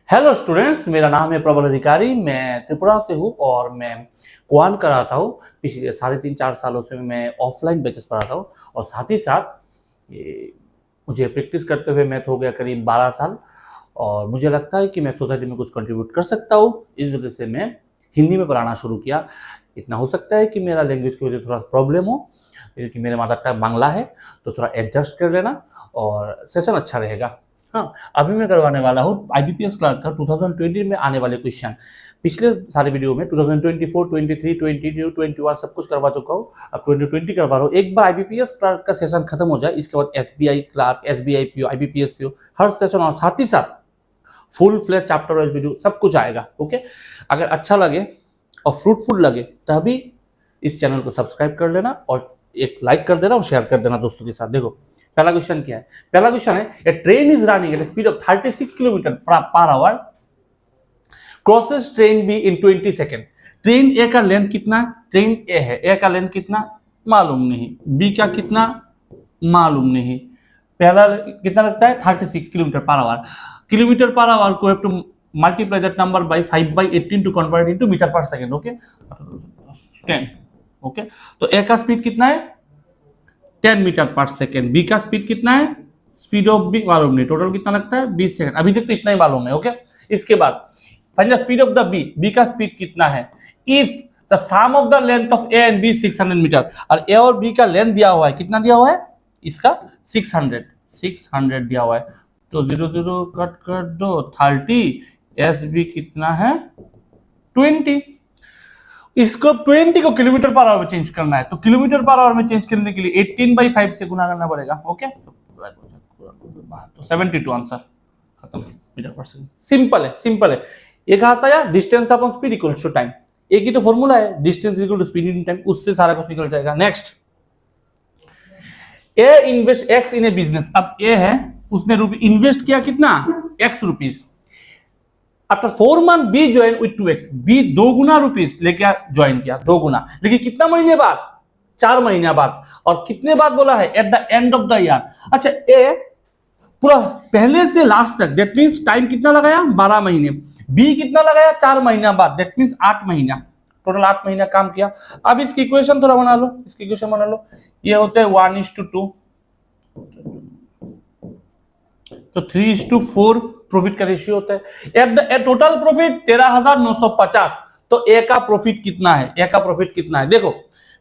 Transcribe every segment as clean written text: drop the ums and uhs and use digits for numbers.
Hello students, मेरा नाम है प्रबल अधिकारी। मैं त्रिपुरा से हूँ और मैं क्वान कराता हूँ। पिछले 3.5-4 सालों से मैं ऑफलाइन बैचेस पढ़ाता हूँ और साथ ही साथ ये मुझे प्रैक्टिस करते हुए मैथ हो गया करीब 12 साल। और मुझे लगता है कि मैं सोसाइटी में कुछ कंट्रीब्यूट कर सकता हूँ, इस वजह से मैं हिंदी में पढ़ाना शुरू किया। इतना हो सकता है कि मेरा लैंग्वेज की वजह से थोड़ा प्रॉब्लम हो, क्योंकि मेरे माता टंग बांग्ला है, तो थोड़ा एडजस्ट कर लेना और सेशन अच्छा रहेगा। हाँ, अभी मैं करवाने वाला हूँ IBPS क्लर्क का 2020 में आने वाले क्वेश्चन। पिछले सारे वीडियो में 2024, 23, 22, 21 सब कुछ करवा चुका हूँ। अब 2020 करवा रहा हूँ। एक बार IBPS क्लर्क का सेशन खत्म हो जाए, इसके बाद SBI clerk, SBI PO, IBPS PO हर सेशन और साथ ही साथ full flat chapter wise video सब कुछ आएगा। ओके, अगर अच्छा लगे और फ्रूटफुल लगे तभी इस चैनल को सब्सक्राइब कर लेना और एक लाइक कर देना और शेयर कर देना दोस्तों के साथ। देखो पहला क्वेश्चन क्या है। पहला क्वेश्चन है, a train is running at speed of 36 kilometre per hour crosses train B in 20 second. Train A का लेंथ कितना? ट्रेन ए है, ए का लेंथ कितना मालूम नहीं, बी का कितना मालूम नहीं। पहला कितना लगता है 36 kilometre per hour. Kilometre per hour को have to multiply that number by 5/18 to convert into metre per second. Okay 10। Okay, तो ए का स्पीड कितना है 10 मीटर पर सेकेंड। बी का स्पीड कितना है, स्पीड ऑफ बी मालूम नहीं, टोटल कितना लगता है 20 सेकंड। अभी तक तो इतना ही मालूम है। ओके, इसके बाद find the speed of the B. B का स्पीड कितना है if the sum of the length of A and B 600 metre. और ए और बी का लेंथ दिया हुआ है, कितना दिया हुआ है इसका 600 दिया हुआ है। तो 0 0 कट कर दो 30, एस बी कितना है 20। इसको 20 को किलोमीटर पर आवर में चेंज करना है, तो किलोमीटर पर आवर में चेंज करने के लिए 18/5 से गुना करना पड़ेगा। ओके, तो 72 आंसर खत्म, मीटर पर सेकंड। सिंपल है, सिंपल है। ये कहां से आया, distance upon speed equals to time. एक ही तो फॉर्मूला है, distance equal to speed in time, उससे सारा कुछ निकल जाएगा। Next, A invest X in a business. अब ए है, उसने इन्वेस्ट किया कितना x rupees. After 4 month B join with 2x। B 2 गुना रुपीज लेके ज्वाइन किया, 2 गुना, लेकिन कितना महीने बाद 4 महीने बाद। और कितने बाद बोला है at the end of the year. अच्छा, ए पूरा पहले से लास्ट तक, दैट मींस टाइम कितना लगाया 12 महीने। बी कितना लगाया 4 महीना बाद, दैट मींस 8 महीना, टोटल 8 महीना काम किया। अब इसकी इक्वेशन थोड़ा बना लो, इसकी इक्वेशन बना लो। ये होते हैं 1:2, तो 3:4 प्रॉफिट का रेशियो होता है। At the total profit 13,950। तो ए का प्रॉफिट कितना है, ए का प्रॉफिट कितना है देखो।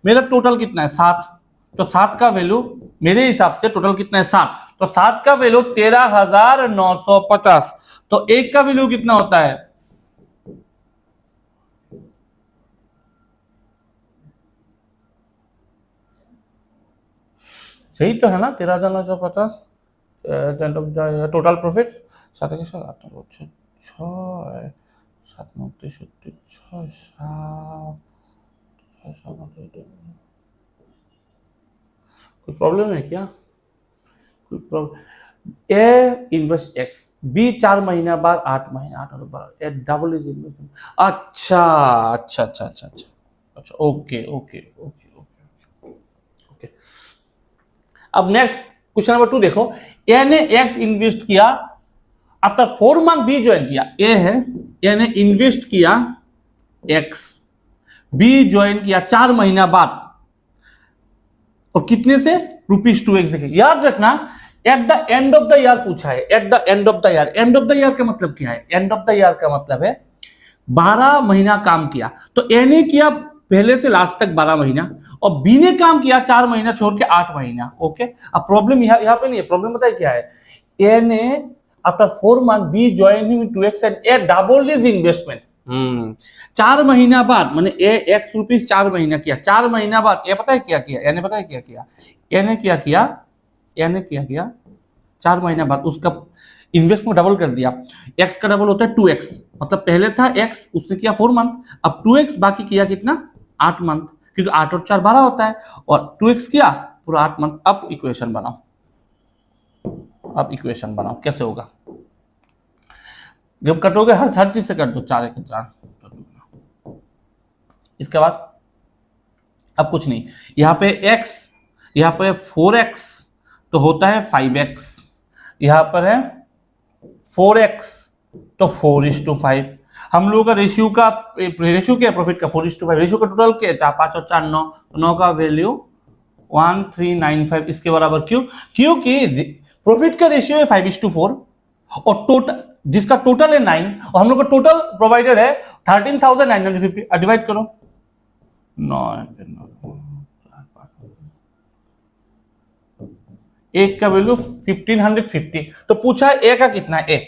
मेरा टोटल कितना है 7, तो 7 का वैल्यू मेरे हिसाब से टोटल कितना है 7, तो 7 का वैल्यू 13,950। तो एक का वैल्यू कितना होता है, सही तो है ना 13,950। टोटल प्रॉफिट 7 के साथ 8 9 6 7 9 63 6 7। कोई प्रॉब्लम है क्या, कोई प्रॉब्लम। ए इन्वेस्ट एक्स, बी 4 महीना बाद 8 महीना, 8 और 12, ए डबल इज इन्वेस्टमेंट। अच्छा अच्छा अच्छा अच्छा अच्छा अच्छा, okay okay okay okay okay. अब नेक्स्ट क्वेश्चन नंबर 2 देखो। ए ने एक्स इन्वेस्ट किया, आफ्टर 4 मंथ बी ज्वाइन किया। ए है, ए ने इन्वेस्ट किया एक्स, बी ज्वाइन किया 4 महीना बाद, और कितने से ₹2x। देखिए याद रखना, at the end of the year पूछा है, at the end of the year. End of the year का मतलब क्या है, एंड ऑफ द ईयर का मतलब है 12 महीना काम किया। तो ए ने किया पहले से लास्ट तक 12 महीना, और बी ने काम किया 4 महीना छोड़ के 8 महीना। ओके, अब प्रॉब्लम यहां पे नहीं है, प्रॉब्लम बताइए क्या है। ए ने after 4 month be joining with 2x and A double is investment. 4 महीना बाद, मैंने ए एक्स रुपीज 4 महीना किया, 4 महीना बाद ए पता है क्या किया, ए ने पता है क्या किया, ए ने क्या किया, ए ने क्या किया 4 महीना बाद उसका इन्वेस्टमेंट डबल कर दिया। एक्स का डबल होता है 2x, मतलब पहले था एक्स, उसने किया 4 मंथ, अब 2x बाकी किया कितना 8 मंथ, क्योंकि 8 और 4 12 होता है, और 2x किया पूरा 8 मंथ। अब इक्वेशन बनाओ, अब इक्वेशन बनाओ कैसे होगा। जब कटोगे हर चीज से कट दो, 4 1 4। इसके बाद अब कुछ नहीं, यहां पे x, यहां पे 4x तो होता है 5x, यहां पर है 4x तो 4:5। हम लोगों का रेशियो क्या है प्रॉफिट का? 4:5। रेशियो का टोटल क्या है? 4 5 और 4 9, तो 9 का वैल्यू 1395 इसके बराबर। क्यों? क्योंकि प्रॉफिट का रेशियो है 5:4 और टोटल जिसका टोटल है 9 और हम लोग का टोटल प्रोवाइडेड है 13,950। डिवाइड करो 9, एक का वैल्यू 1550। तो पूछा ए का कितना है?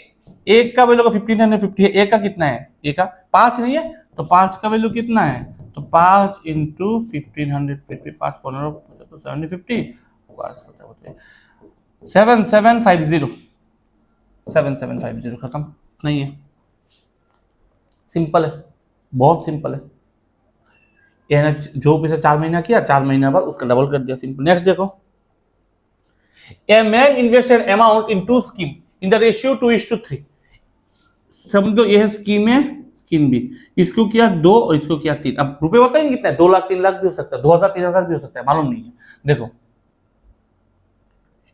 एक का वैल्यू का 1550 है, ए का कितना है? ए का 5 नहीं है, तो 5 का वैल्यू कितना है? तो 5 इंटू 1550, 5 15 तो 750, 7750, 7750 खत्म। नहीं है, सिंपल है, बहुत सिंपल है। ये जो पिछले 4 महीना किया, 4 महीना बाद उसका डबल कर दिया, सिंपल। नेक्स्ट देखो, a man invested amount in two scheme in the ratio 2:3। समझो ये है स्कीम है, स्कीम भी, इसको किया 2 और इसको किया 3। अब रुपए बताएंगे कितना है? 2 लाख 3 लाख भी हो सकता है, 2000 3000 भी हो सकता है, मालूम नहीं है। देखो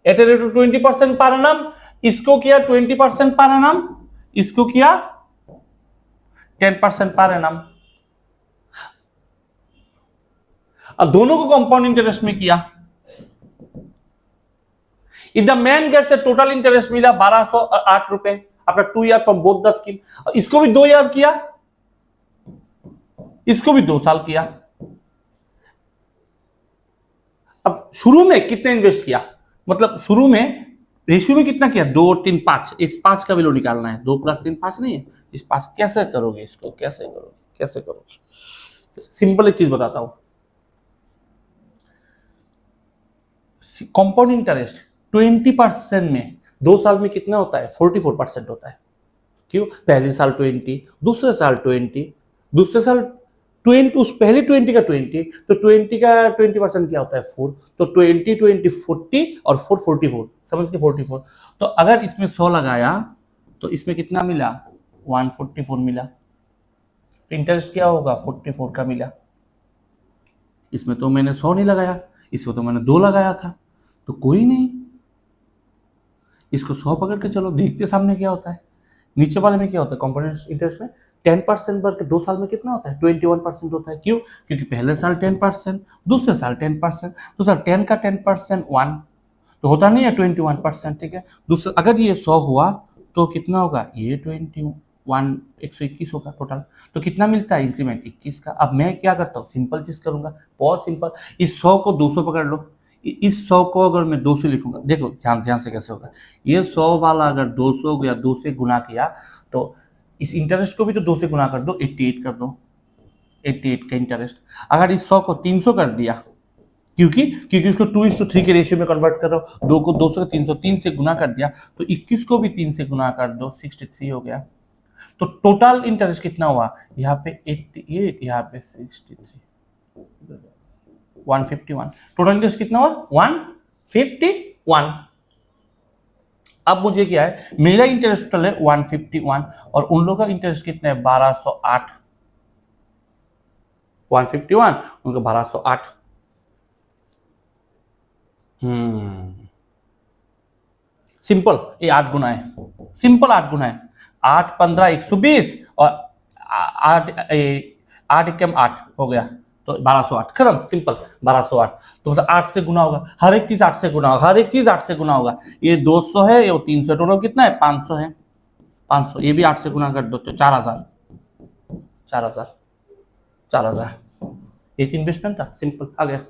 eight a rate of 20% per annum, इसको किया 20% पर एनम, इसको किया 10% पर एनम। अब दोनों को कंपाउंड इंटरेस्ट में किया। If the man gets a total interest मिला 1208 रुपए after 2 year from both the scheme. इसको भी 2 ईयर किया, इसको भी 2 साल किया। अब शुरू में कितने इन्वेस्ट किया? मतलब शुरू में रेशियो में कितना किया? 2 3 5। इस 5 का वैल्यू निकालना है। 2 + 3 5 नहीं है। इस 5 कैसे करोगे? इसको कैसे करोगे? कैसे करोगे? सिंपल एक चीज बताता हूं, कंपाउंड इंटरेस्ट 20% में 2 साल में कितना होता है? 44% होता है। क्यों? पहले साल 20, दूसरे साल 20, दूसरे साल 20, उस पहले 20 का 20, तो 20 का 20% क्या होता है? 4। तो 20 20 40 और 4 44, समझ के 44। तो अगर इसमें 100 लगाया तो इसमें कितना मिला? 144 मिला। तो इंटरेस्ट क्या होगा? 44 का मिला। इसमें तो मैंने 100 नहीं लगाया, इसमें तो मैंने 2 लगाया था, तो कोई नहीं, इसको 100 पकड़ के चलो, देखते सामने क्या होता है। नीचे वाले में क्या होता है? कंपाउंड इंटरेस्ट में 10% भर के 2 साल में कितना होता है? 21% होता है। क्यों? क्योंकि पहले साल 10%, दूसरे साल 10%, तो सर 10 का 10% 1, तो होता नहीं है 21%। ठीक है, दूसरा अगर ये 100 हुआ तो कितना होगा? ये 21 121 होगा टोटल। तो कितना मिलता है इंक्रीमेंट? 21 का। अब मैं क्या करता हूँ? सिंपल चीज करूंगा, बहुत सिंपल। इस 100 को 200 पकड़ लो, इस 100 को अगर मैं 2 से लिखूंगा, देखो ध्यान ध्यान से कैसे होगा। ये 100 वाला अगर 200 या 2 से गुना किया तो इस इंटरेस्ट को भी तो 2 से गुना कर दो, 88 कर दो, 88 का इंटरेस्ट। अगर इस 100 को 300 कर दिया, क्योंकि इसको 2:3 के रेशियो में कन्वर्ट कर रहा हूं, 2 को 200 का 300 3 से गुना कर दिया, तो 21 को भी 3 से गुना कर दो, 63 हो गया। तो टोटल इंटरेस्ट कितना हुआ? यहाँ पे 88, यहाँ पे 63, 151। टोटल इंटरेस्ट कितना हुआ? 151। अब मुझे क्या है? मेरा इंटरेस्ट टोटल है 151 और उन लोगों का इंटरेस्ट कितना है? 1208। 151 उनका 1208। सिंपल, ये 8 गुना है, सिंपल 8 गुना है। 8 15 120 और 8 8 एकम 8 हो गया, तो 1208 खत्म, सिंपल 1208। तो मतलब 8 से गुना होगा, हर एक चीज 8 से गुना होगा, हर एक चीज 8 से गुना होगा। ये 200 है, ये 300, टोटल कितना है? 500 है, 500, ये भी 8 से गुना कर दो तो 4000, 4000, 4000। एक इन्वेस्टमेंट था, सिंपल आ गया,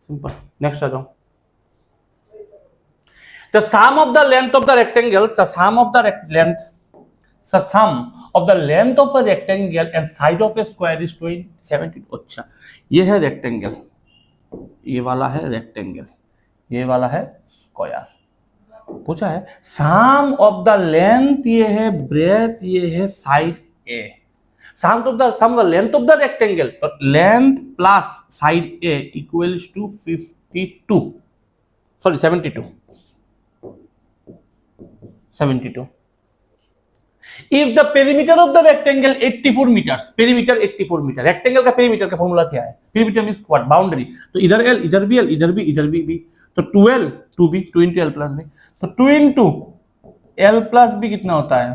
सिंपल। नेक्स्ट आ जाओ। The sum of the length of the rectangle, the sum of the length, the sum of the length of a rectangle and side of a square is 17। अच्छा, ये है rectangle, ये वाला है rectangle, ये वाला है स्क्वायर। पूछा है सम ऑफ द लेंथ, ये है ब्रेथ, ये है side A. Sum of the length of the rectangle, तो length plus side A equals to 52, sorry 72, 72। If the perimeter of the rectangle 84 meters, perimeter 84 metre, rectangle का perimeter का formula क्या है? Perimeter means what? Boundary. तो इधर L, इधर भी L, इधर भी, इधर भी B, तो 2L 2B, 2 into L plus B। तो 2 into L plus B कितना होता है?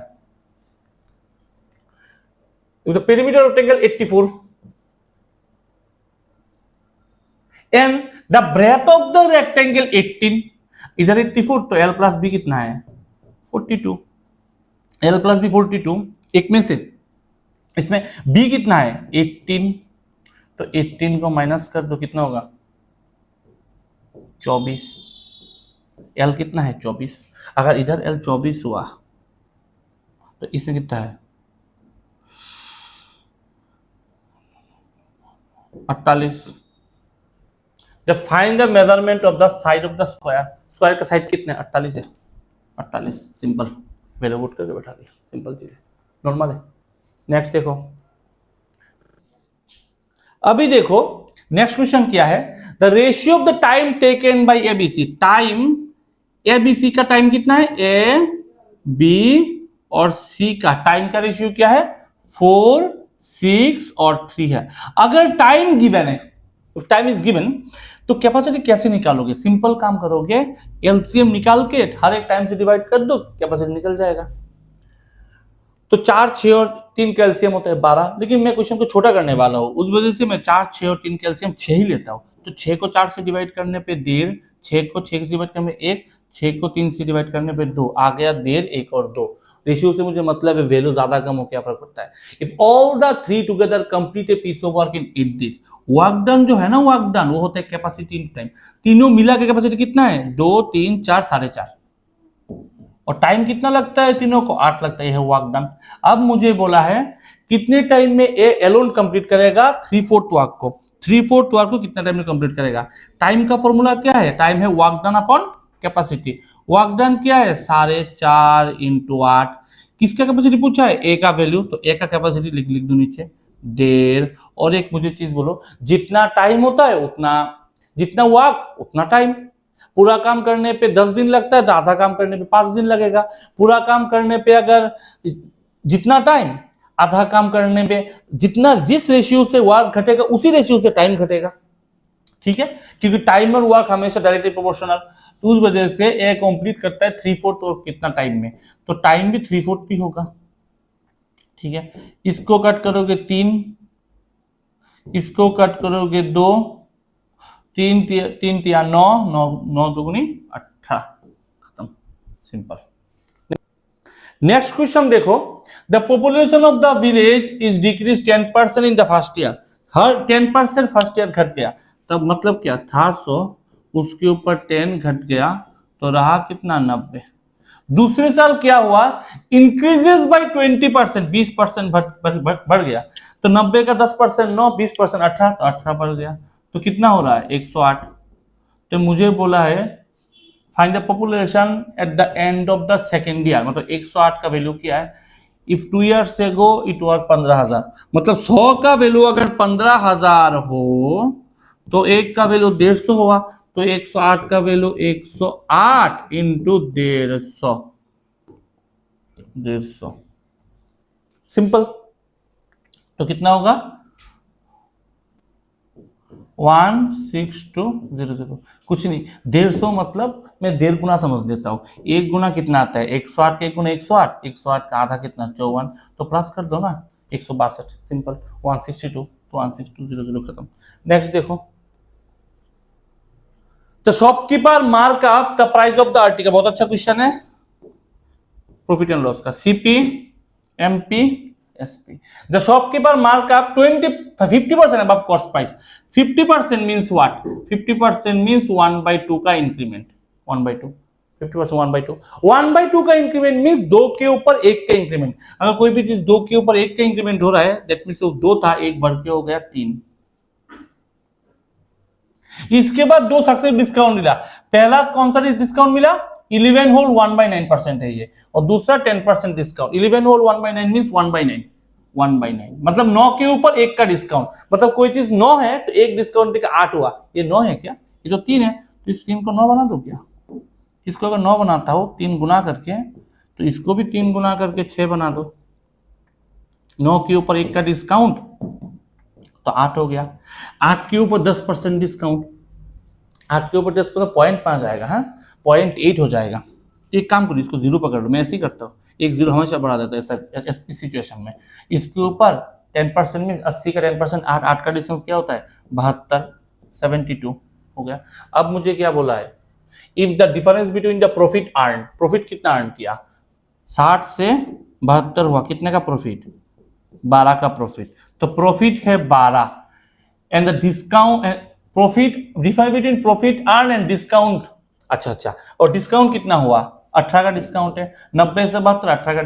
If the perimeter of rectangle 84 and the breadth of the rectangle 18, इधर 84 तो L प्लस बी कितना है 42, L प्लस बी 42, एक में से इसमें B कितना है 18, तो 18 को माइनस कर दो कितना होगा 24, L कितना है 24, अगर इधर L 24 हुआ तो इसमें कितना है 48। जब find the measurement of the side of the square, square का साइड कितने 48 है, 48 सिंपल, वैल्यू पुट करके बैठा दिया, सिंपल चीज नॉर्मल है। नेक्स्ट देखो, अभी देखो नेक्स्ट क्वेश्चन क्या है, the ratio of the time taken bye ABC, time ABC का टाइम कितना है, ए बी और सी का टाइम का रेशियो क्या है 4, 6 और 3 है। अगर टाइम गिवन है, टाइम इज गिवन, तो कैपेसिटी कैसे निकालोगे, सिंपल काम करोगे, एलसीएम निकाल के हर एक टाइम से डिवाइड कर दो, कैपेसिटी निकल जाएगा। तो 4, 6 और 3 कैल्शियम होता है 12, लेकिन मैं क्वेश्चन को छोटा करने वाला हूं, उस वजह से मैं 4, 6 और 3 कैल्शियम 6 ही लेता हूं। तो 6 को 4 से डिवाइड करने पे 1.5, 6 को 6 से डिवाइड करने पे 1, 6 को 3 से डिवाइड करने पे 2, आ गया 1.5, 1 और 2। रेशियो से मुझे मतलब है वैल्यू ज्यादा कम हो क्या फर्क पड़ता है। If all the 3 together complete a piece of work in it this, work done जो है ना, वर्क डन वो होता है कैपेसिटी इन टाइम, तीनों मिला के कैपेसिटी कितना है 2, 3, 4, 4.5, और टाइम कितना लगता है तीनों को 8 लगता है वर्क डन। अब मुझे बोला है कितने टाइम में ए एलोन कंप्लीट करेगा 3/4 वर्क को, 3/4 वर्क को कितना टाइम में कंप्लीट करेगा। टाइम का फॉर्मूला क्या है, टाइम है work done upon capacity, work done क्या है 4.5 × 8, किसका कैपेसिटी पूछा है ए का वैल्यू, तो ए का कैपेसिटी लिख दो नीचे 1.5। और एक मुझे चीज बोलो, जितना टाइम होता है उतना, जितना वर्क उतना टाइम, पूरा काम करने पे 10 दिन लगता है तो आधा काम करने पे 5 दिन लगेगा, पूरा काम करने पे अगर जितना टाइम, आधा काम करने पे जितना, जिस रेशियो से वर्क घटेगा उसी रेशियो से टाइम घटेगा, ठीक है, क्योंकि टाइम और वर्क हमेशा डायरेक्टली प्रोपोर्शनल, तो उस वजह से ए कंप्लीट करता है 3/4 और कितना टाइम में, तो टाइम भी 3/4 भी होगा, ठीक है। इसको कट करोगे 3, इसको कट करोगे 2, 3 3 3 9, 9 2 18, खत्म, सिंपल। नेक्स्ट क्वेश्चन देखो, the population of the village is decrease 10% in the first year, her 10% first year घट गया, तब मतलब क्या था 100, उसके ऊपर 10 घट गया तो रहा कितना 90। दूसरे साल क्या हुआ, इंक्रीजेस बाय 20%, 20% बढ़ गया, तो 90 का 10% 9, 20% 18, तो 18 बढ़ गया, तो कितना हो रहा है 108। तो मुझे बोला है find the population at the end of the second year, मतलब 108 का वैल्यू क्या है, if 2 years ago it was 15,000, मतलब 100 का वैल्यू अगर 15,000 हो तो एक का वैल्यू 150 हुआ, तो 108 का वैल्यू 108 इंटू 150, सिंपल, तो कितना होगा 16200, कुछ नहीं 150, मतलब मैं 1.5 गुना समझ देता हूँ, 1 गुना कितना आता है 108 के 1 गुना 108, 108 का आधा कितना 54, तो प्लस कर दो ना 162, सिंपल 162, तो 16200 खत्म। नेक्स्ट देखो, the shopkeeper mark up the price of the article, बहुत अच्छा क्वेश्चन है, प्रॉफिट एंड लॉस का, CP MP SP, the shopkeeper mark up 50% above cost price, 50% means what, 50% means 1/2 का इंक्रीमेंट, 1/2, 50% 1/2, 1/2 का इंक्रीमेंट मींस 2 के ऊपर 1 का इंक्रीमेंट, अगर कोई भी चीज 2 के ऊपर 1 का इंक्रीमेंट हो रहा है दैट मींस वो 2 था 1 बढ़ के हो गया 3। इसके बाद 2 सक्सेसिव डिस्काउंट मिला, पहला कौन सा डिस्काउंट मिला 11 होल 1/9% है ये, और दूसरा 10% डिस्काउंट, 11 होल 1/9 मींस 1/9, मतलब 9 के ऊपर 1 का डिस्काउंट, मतलब कोई चीज 9 है तो 1 डिस्काउंट देकर 8 हुआ, ये 9 है क्या, ये जो 3 है तो इस 3 को 9 बना दो क्या, इसको अगर 9 बनाता हो 3 गुना करके, तो इसको भी 3 गुना करके 6 बना दो, 9 के ऊपर 1 का डिस्काउंट तो 8 हो गया, 8 के ऊपर 10% डिस्काउंट, 8 के ऊपर 10% 0.5 आएगा, हाँ 0.8 हो जाएगा। एक काम करो इसको 0 पकड़ लो, मैं ऐसे ही करता हूँ, एक जीरो हमेशा बढ़ा देता है सर इस सिचुएशन में। इसके ऊपर 10% में 80 का 10%, 8 का डिस्टेंस क्या होता है 72, 72 हो गया। अब मुझे क्या बोला है, if the difference between the profit earn, profit कितना अर्न किया 60 से 72 हुआ, कितने का प्रॉफिट 12 का प्रॉफिट, तो प्रॉफिट है 12 and the discount profit difference between profit earn and discount, अच्छा और डिस्काउंट कितना हुआ 18 का डिस्काउंट है, 90 से 72 18 का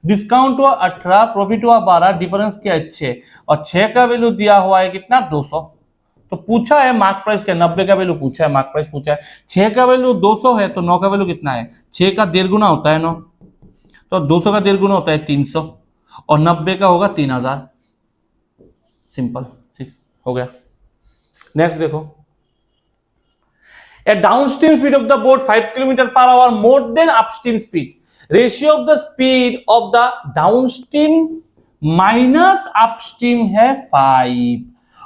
डिस्काउंट हुआ 18, प्रॉफिट हुआ 12, डिफरेंस क्या है 6 और 6 का वैल्यू दिया हुआ है कितना 200। तो पूछा है मार्क प्राइस का 90 का वैल्यू पूछा है, मार्क प्राइस पूछा है, 6 का वैल्यू 200 है तो 9 का वैल्यू कितना है 6 का 1.5 गुना होता है 9, तो 200 का 1.5 गुना होता है 300 और 90 का होगा 3000, सिंपल हो गया। नेक्स्ट देखो, a downstream speed of the boat 5 km/h more than upstream speed, ratio of the speed of the downstream minus upstream है 5,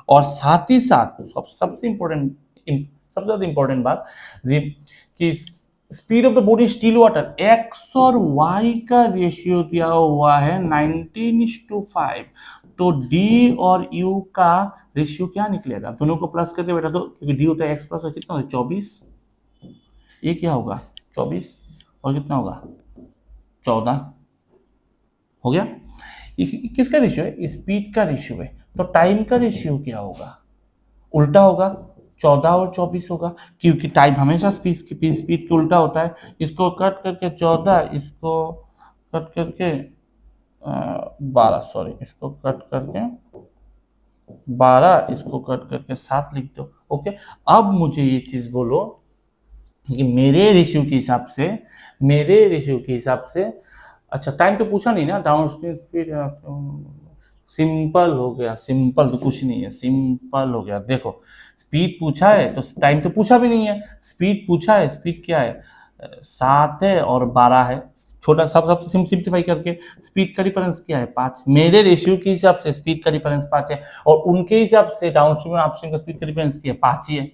और साथ ही साथ सबसे ज्यादा इंपॉर्टेंट बात कि speed of the boat in still water, x और वाई का रेशियो दिया हुआ है 19:5, तो डी और यू का रेशियो क्या निकलेगा, दोनों को प्लस करके बेटा, तो क्योंकि डी होता है एक्स प्लस, कितना होगा 24, ये क्या होगा 24 और कितना होगा 14 हो गया। किसका रेशियो है, स्पीड का रेशियो है, तो टाइम का रेशियो क्या होगा, उल्टा होगा 14 और 24 होगा, क्योंकि टाइम हमेशा स्पीड के उल्टा होता है। इसको कट करके 14, इसको कट करके 12, सॉरी इसको कट करके 12, इसको कट करके 7 लिख दो। ओके, अब मुझे ये चीज बोलो कि मेरे रेशियो के हिसाब से अच्छा टाइम तो पूछा नहीं ना, डाउनस्ट्रीम स्पीड सिंपल हो गया, सिंपल तो कुछ नहीं है, सिंपल हो गया। देखो स्पीड पूछा है तो टाइम तो पूछा भी नहीं है, स्पीड पूछा है, स्पीड क्या है 7 है और 12 है, छोटा सब सिंप्लीफाई करके स्पीड का डिफरेंस क्या है 5, मेरे रेशियो के हिसाब से स्पीड का डिफरेंस 5 है और उनके हिसाब से डाउनस्ट्रीम और अपस्ट्रीम का स्पीड का डिफरेंस क्या है 5 ही है।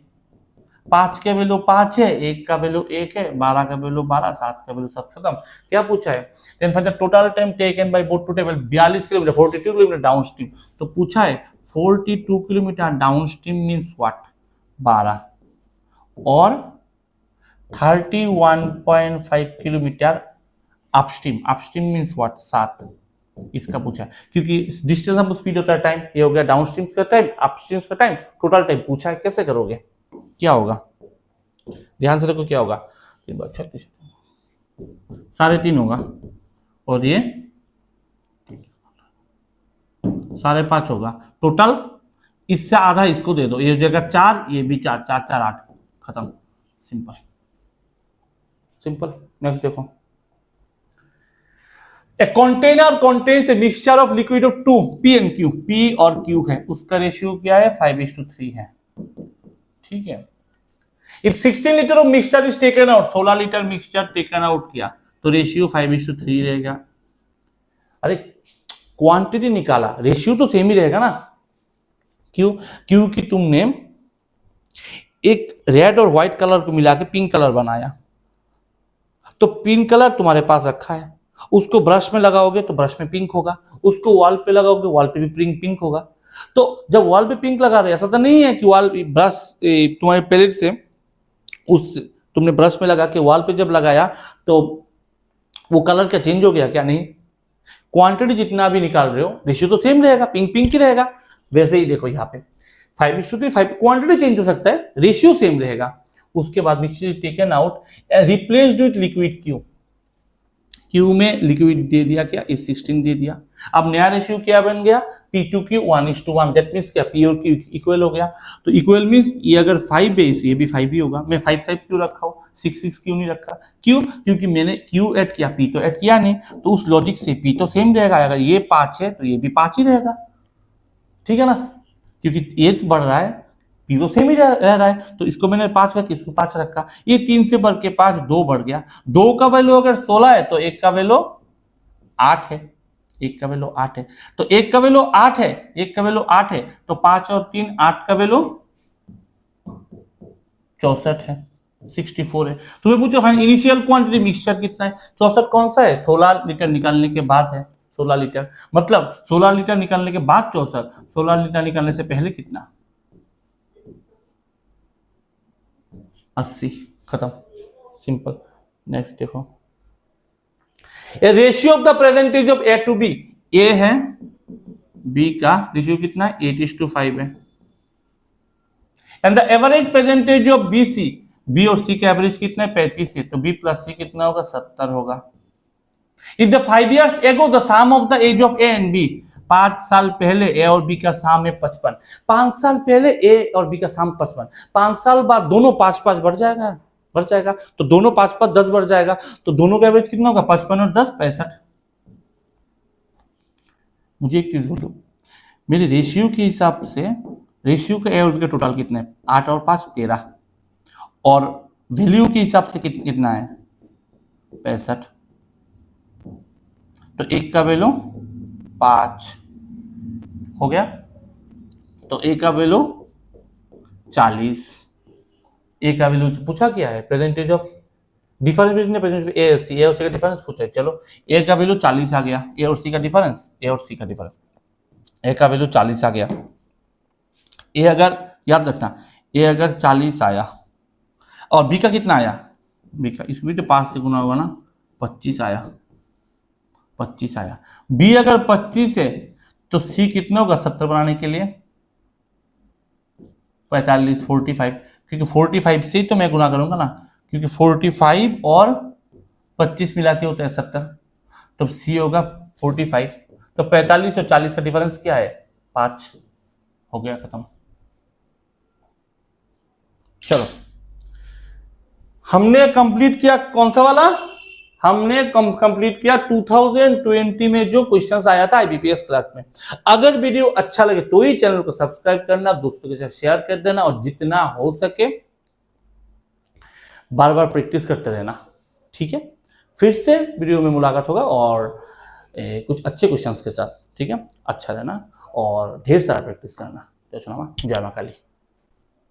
5 का वैल्यू 5 है, 1 का वैल्यू 1 है, 12 का वैल्यू 12, 7 का वैल्यू 7, खत्म। क्या पूछा है, then find the total time taken by boat to travel 42 kilometre 42 kilometre downstream, तो पूछा है 42 किलोमीटर डाउनस्ट्रीम मींस व्हाट 12 और 31.5 kilometre upstream, upstream means what 7, इसका पूछा है, क्योंकि डिस्टेंस हम स्पीड होता है टाइम, ये हो गया डाउनस्ट्रीम का टाइम, अपस्ट्रीम का टाइम, टोटल टाइम पूछा है, कैसे करोगे, क्या होगा ध्यान से देखो क्या होगा, 3/36 3.5 होगा और ये 5.5 होगा, टोटल इससे आधा इसको दे दो, ये जगह 4, ये भी 4, 4 4 8, खत्म, सिंपल सिंपल। नेक्स्ट देखो, a container contains a mixture of liquid of 2 P and Q, P और Q है, उसका रेशियो क्या है 5:3 है, ठीक है। If 16 litre of mixture is taken out, 16 litre mixture taken out किया तो रेशियो 5:3 रहेगा। अरे क्वांटिटी निकाला, रेशियो तो सेम ही रहेगा ना, क्यों, क्योंकि तुमने एक रेड और व्हाइट कलर को मिला के पिंक कलर बनाया, तो पिंक कलर तुम्हारे पास रखा है, उसको ब्रश में लगाओगे तो ब्रश में पिंक होगा, उसको वॉल पे लगाओगे वॉल पे भी पिंक होगा। तो जब वॉल पे पिंक लगा रहे, ऐसा तो नहीं है कि वॉल ब्रश तुम्हारे पैलेट से उस तुमने ब्रश में लगा के वॉल पे जब लगाया तो वो कलर क्या चेंज हो गया, क्या नहीं, क्वांटिटी जितना भी निकाल रहे हो रेशियो तो सेम रहेगा, पिंक पिंक ही रहेगा। वैसे ही देखो यहाँ पे 5:3, क्वांटिटी चेंज हो सकता है, रेशियो सेम रहेगा। उसके बाद mixture taken out replaced with liquid Q, Q में लिक्विड दे दिया, क्या इस 16 दे दिया। अब नया रेशियो क्या बन गया P2Q 1:1, दैट मींस क्या P और Q इक्वल हो गया, तो इक्वल मींस ये अगर 5 है ये भी 5 ही होगा। मैं 5 क्यों रखा हूं, 6 क्यों नहीं रखा, क्यों, क्योंकि मैंने Q ऐड किया P तो ऐड किया नहीं, तो उस लॉजिक से P तो सेम रहेगा, अगर ये 5 है तो ये भी 5 ही रहेगा, ठीक है ना, क्योंकि 1 बढ़ रहा है P तो सेम ही रह रहा है, तो इसको मैंने 5 रखा, इसको 5 रखा, ये 3 से बढ़ के 5, 2 बढ़ गया, 2 का वैल्यू अगर 16 है तो 1 का वैल्यू 8 है, 1 का वैल्यू 8 है, तो 1 का वैल्यू 8 है, 1 का वैल्यू 8 है, तो 5 और 3 8 का वैल्यू 64 है, 64 है। तुम्हें पूछो फाइन इनिशियल क्वांटिटी मिक्सचर कितना है, 64 कौन सा है, 16 लीटर निकालने के बाद है 16 लीटर, मतलब 16 लीटर निकालने के बाद 64, 16 लीटर निकालने से पहले कितना, 80, खत्म, सिंपल। नेक्स्ट देखो, A ratio of the percentage of A to B, A है, बी का रेशियो कितना है, 8:5 है। And the average percentage of B C, B और सी का एवरेज कितना है, 35 है, तो बी प्लस सी कितना होगा, 70 होगा। In the 5 years ago the sum of the age of A and B, 5 साल पहले ए और बी का सम है 55, 5 साल पहले ए और बी का सम 55, 5 साल बाद दोनों 5-5 बढ़ जाएगा, तो दोनों 5-5 10 बढ़ जाएगा, तो दोनों का एवरेज कितना होगा, 55 और 10 65। मुझे एक चीज बोलो, मेरे रेशियो के हिसाब से रेशियो का ए और बी का टोटल कितना है, 8 और 5 13, और वैल्यू के हिसाब से कितना है, 65, तो एक का वैल्यू 5 हो गया, तो ए का वैल्यू 40, ए का वैल्यू पूछा क्या है, percentage of difference between percentage A और सी का डिफरेंस पूछा है, चलो ए का वैल्यू 40 आ गया, ए और सी का डिफरेंस, ए का वैल्यू 40 आ गया, ए अगर याद रखना, ए अगर 40 आया और बी का कितना आया, बी का इसमें तो 5 से गुना होगा ना, 25 आया, 25 आया, बी अगर 25 है तो सी कितना होगा 70 बनाने के लिए, 45 45, क्योंकि 45 से ही तो मैं गुना करूंगा ना, क्योंकि 45 और 25 मिला के होता है 70, तो सी होगा 45, तो 45 और 40 का डिफरेंस क्या है, 5, हो गया, खत्म। चलो हमने कंप्लीट किया कौन सा वाला, हमने कंप्लीट किया 2020 में जो क्वेश्चंस आया था आईबीपीएस क्लर्क में। अगर वीडियो अच्छा लगे तो ही चैनल को सब्सक्राइब करना, दोस्तों के साथ शेयर कर देना, और जितना हो सके बार बार प्रैक्टिस करते रहना, ठीक है। फिर से वीडियो में मुलाकात होगा और कुछ अच्छे क्वेश्चंस के साथ, ठीक है। अच्छा रहना और ढेर सारा प्रैक्टिस करना। जय श्री राम, जय मां काली।